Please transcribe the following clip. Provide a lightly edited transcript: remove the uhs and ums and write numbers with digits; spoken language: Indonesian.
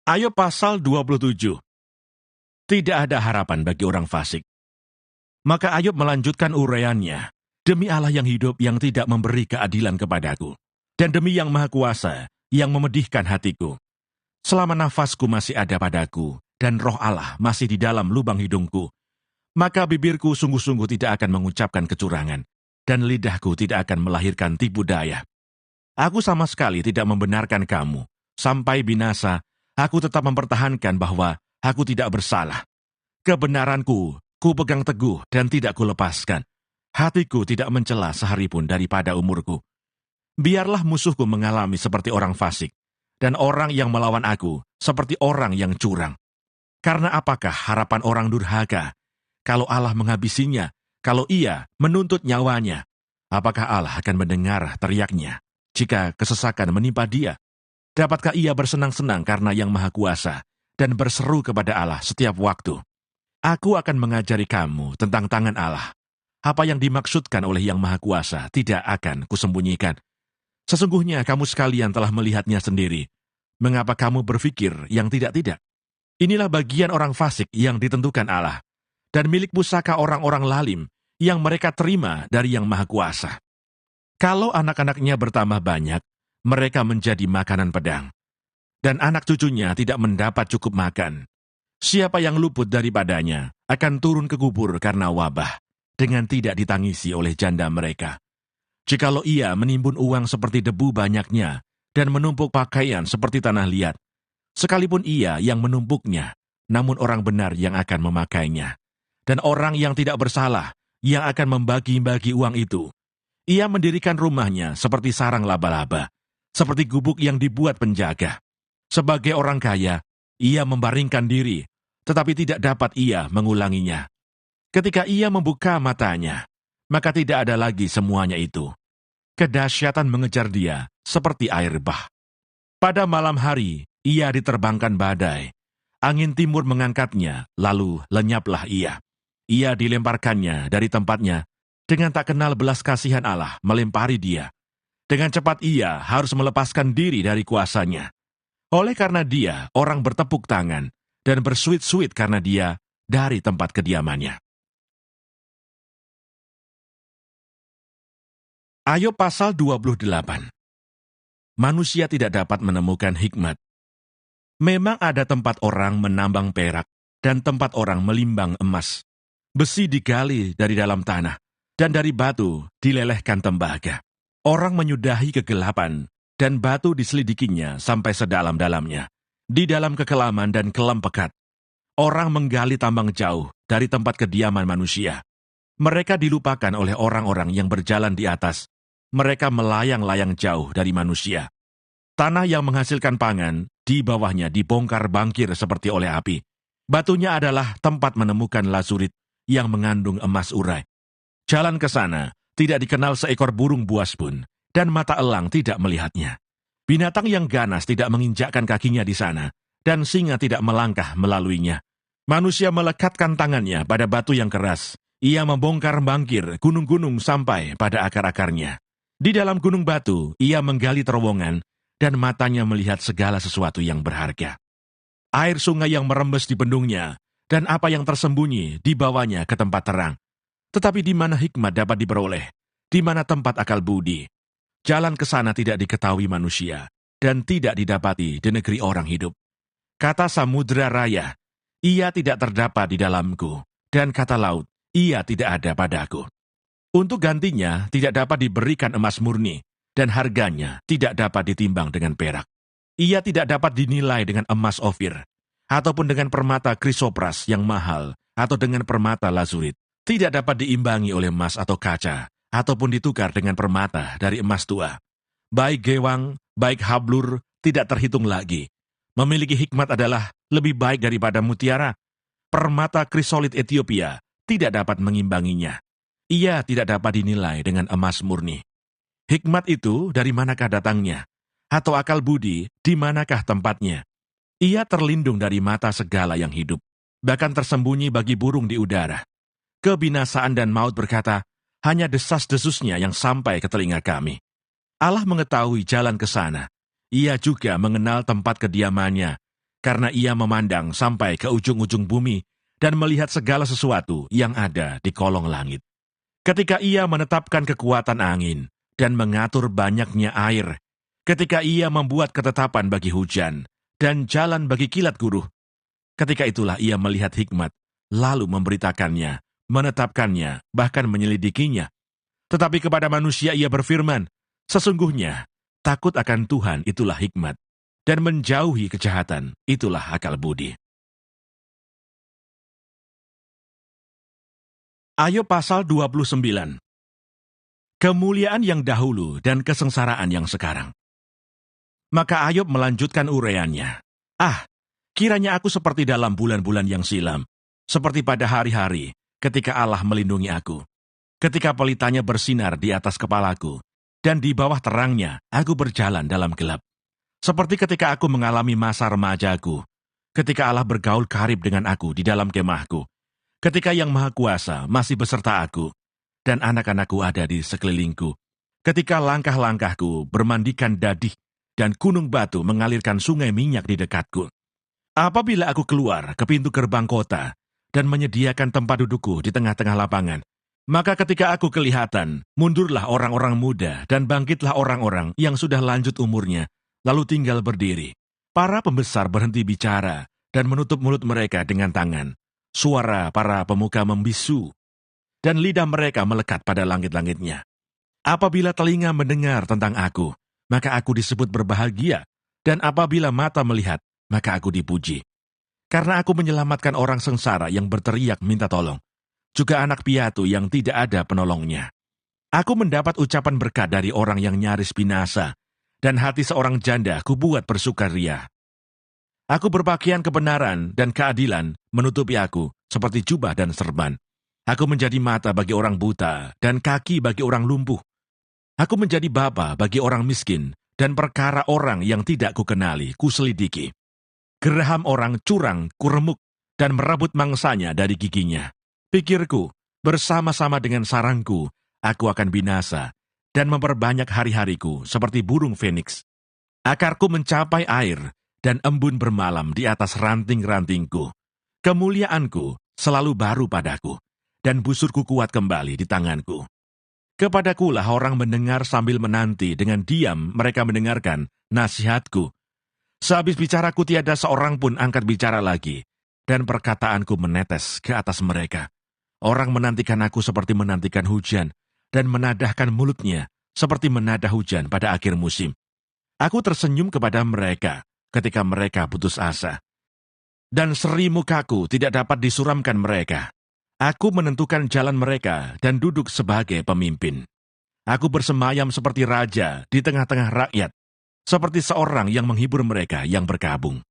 Ayub pasal 27. Tidak ada harapan bagi orang fasik. Maka Ayub melanjutkan uraiannya, demi Allah yang hidup yang tidak memberi keadilan kepadaku, dan demi yang Maha Kuasa yang memedihkan hatiku. Selama nafasku masih ada padaku, dan roh Allah masih di dalam lubang hidungku, maka bibirku sungguh-sungguh tidak akan mengucapkan kecurangan, dan lidahku tidak akan melahirkan tipu daya. Aku sama sekali tidak membenarkan kamu. Sampai binasa, aku tetap mempertahankan bahwa aku tidak bersalah. Kebenaranku, ku pegang teguh dan tidak kulepaskan. Hatiku tidak mencela sehari pun daripada umurku. Biarlah musuhku mengalami seperti orang fasik, dan orang yang melawan aku seperti orang yang curang. Karena apakah harapan orang durhaka, kalau Allah menghabisinya, kalau ia menuntut nyawanya? Apakah Allah akan mendengar teriaknya, jika kesesakan menimpa dia? Dapatkah ia bersenang-senang karena yang Maha Kuasa, dan berseru kepada Allah setiap waktu? Aku akan mengajari kamu tentang tangan Allah. Apa yang dimaksudkan oleh yang Maha Kuasa tidak akan kusembunyikan. Sesungguhnya kamu sekalian telah melihatnya sendiri. Mengapa kamu berpikir yang tidak-tidak? Inilah bagian orang fasik yang ditentukan Allah, dan milik pusaka orang-orang lalim yang mereka terima dari yang Maha Kuasa. Kalau anak-anaknya bertambah banyak, mereka menjadi makanan pedang, dan anak cucunya tidak mendapat cukup makan. Siapa yang luput daripadanya akan turun ke kubur karena wabah, dengan tidak ditangisi oleh janda mereka. Jikalau ia menimbun uang seperti debu banyaknya, dan menumpuk pakaian seperti tanah liat, sekalipun ia yang menumpuknya, namun orang benar yang akan memakainya, dan orang yang tidak bersalah yang akan membagi-bagi uang itu. Ia mendirikan rumahnya seperti sarang laba-laba, seperti gubuk yang dibuat penjaga. Sebagai orang kaya, ia membaringkan diri, tetapi tidak dapat ia mengulanginya. Ketika ia membuka matanya, maka tidak ada lagi semuanya itu. Kedahsyatan mengejar dia seperti air bah. Pada malam hari, ia diterbangkan badai. Angin timur mengangkatnya, lalu lenyaplah ia. Ia dilemparkannya dari tempatnya, dengan tak kenal belas kasihan Allah melempari dia. Dengan cepat ia harus melepaskan diri dari kuasanya. Oleh karena dia, orang bertepuk tangan, dan bersuit-suit karena dia dari tempat kediamannya. Ayub pasal 28. Manusia tidak dapat menemukan hikmat. Memang ada tempat orang menambang perak, dan tempat orang melimbang emas. Besi digali dari dalam tanah, dan dari batu dilelehkan tembaga. Orang menyudahi kegelapan, dan batu diselidikinya sampai sedalam-dalamnya, di dalam kekelaman dan kelam pekat. Orang menggali tambang jauh dari tempat kediaman manusia. Mereka dilupakan oleh orang-orang yang berjalan di atas. Mereka melayang-layang jauh dari manusia. Tanah yang menghasilkan pangan, di bawahnya dibongkar bangkir seperti oleh api. Batunya adalah tempat menemukan lazurit yang mengandung emas urai. Jalan ke sana tidak dikenal seekor burung buas pun, dan mata elang tidak melihatnya. Binatang yang ganas tidak menginjakkan kakinya di sana, dan singa tidak melangkah melaluinya. Manusia melekatkan tangannya pada batu yang keras. Ia membongkar bangkir gunung-gunung sampai pada akar-akarnya. Di dalam gunung batu, ia menggali terowongan, dan matanya melihat segala sesuatu yang berharga. Air sungai yang merembes di bendungnya, dan apa yang tersembunyi dibawanya ke tempat terang. Tetapi di mana hikmat dapat diperoleh? Di mana tempat akal budi? Jalan ke sana tidak diketahui manusia, dan tidak didapati di negeri orang hidup. Kata samudra raya, ia tidak terdapat di dalamku, dan kata laut, ia tidak ada padaku. Untuk gantinya tidak dapat diberikan emas murni, dan harganya tidak dapat ditimbang dengan perak. Ia tidak dapat dinilai dengan emas ofir, ataupun dengan permata krisopras yang mahal, atau dengan permata lazurit. Tidak dapat diimbangi oleh emas atau kaca, ataupun ditukar dengan permata dari emas tua. Baik gewang, baik hablur, tidak terhitung lagi. Memiliki hikmat adalah lebih baik daripada mutiara. Permata krisolit Ethiopia tidak dapat mengimbanginya. Ia tidak dapat dinilai dengan emas murni. Hikmat itu dari manakah datangnya? Atau akal budi, di manakah tempatnya? Ia terlindung dari mata segala yang hidup, bahkan tersembunyi bagi burung di udara. Kebinasaan dan maut berkata, hanya desas-desusnya yang sampai ke telinga kami. Allah mengetahui jalan ke sana. Ia juga mengenal tempat kediamannya. karena ia memandang sampai ke ujung-ujung bumi dan melihat segala sesuatu yang ada di kolong langit. Ketika ia menetapkan kekuatan angin dan mengatur banyaknya air, ketika ia membuat ketetapan bagi hujan dan jalan bagi kilat guruh, ketika itulah ia melihat hikmat, lalu memberitakannya, menetapkannya, bahkan menyelidikinya. Tetapi kepada manusia ia berfirman, sesungguhnya takut akan Tuhan itulah hikmat, dan menjauhi kejahatan itulah akal budi. Ayub pasal 29. Kemuliaan yang dahulu dan kesengsaraan yang sekarang. Maka Ayub melanjutkan uraiannya. Kiranya aku seperti dalam bulan-bulan yang silam, seperti pada hari-hari ketika Allah melindungi aku. Ketika pelitanya bersinar di atas kepalaku, dan di bawah terangnya aku berjalan dalam gelap. Seperti ketika aku mengalami masa remajaku, ketika Allah bergaul karib dengan aku di dalam kemahku, ketika Yang Maha Kuasa masih beserta aku, dan anak-anakku ada di sekelilingku, ketika langkah-langkahku bermandikan dadih, dan gunung batu mengalirkan sungai minyak di dekatku. Apabila aku keluar ke pintu gerbang kota, dan menyediakan tempat dudukku di tengah-tengah lapangan, maka ketika aku kelihatan, mundurlah orang-orang muda dan bangkitlah orang-orang yang sudah lanjut umurnya, lalu tinggal berdiri. Para pembesar berhenti bicara dan menutup mulut mereka dengan tangan. Suara para pemuka membisu, dan lidah mereka melekat pada langit-langitnya. Apabila telinga mendengar tentang aku, maka aku disebut berbahagia, dan apabila mata melihat, maka aku dipuji. Karena aku menyelamatkan orang sengsara yang berteriak minta tolong, juga anak piatu yang tidak ada penolongnya. Aku mendapat ucapan berkat dari orang yang nyaris binasa, dan hati seorang janda kubuat bersukaria. Aku berpakaian kebenaran dan keadilan menutupi aku seperti jubah dan serban. Aku menjadi mata bagi orang buta dan kaki bagi orang lumpuh. Aku menjadi bapa bagi orang miskin, dan perkara orang yang tidak kukenali kuselidiki. Geraham orang curang kuremuk dan merebut mangsanya dari giginya. Pikirku, bersama-sama dengan sarangku, aku akan binasa, dan memperbanyak hari-hariku seperti burung feniks. Akarku mencapai air, dan embun bermalam di atas ranting-rantingku. Kemuliaanku selalu baru padaku, dan busurku kuat kembali di tanganku. Kepadakulah orang mendengar sambil menanti, dengan diam mereka mendengarkan nasihatku. Sehabis bicaraku tiada seorang pun angkat bicara lagi, dan perkataanku menetes ke atas mereka. Orang menantikan aku seperti menantikan hujan, dan menadahkan mulutnya seperti menadah hujan pada akhir musim. Aku tersenyum kepada mereka ketika mereka putus asa, dan seri mukaku tidak dapat disuramkan mereka. Aku menentukan jalan mereka dan duduk sebagai pemimpin. Aku bersemayam seperti raja di tengah-tengah rakyat, seperti seorang yang menghibur mereka yang berkabung.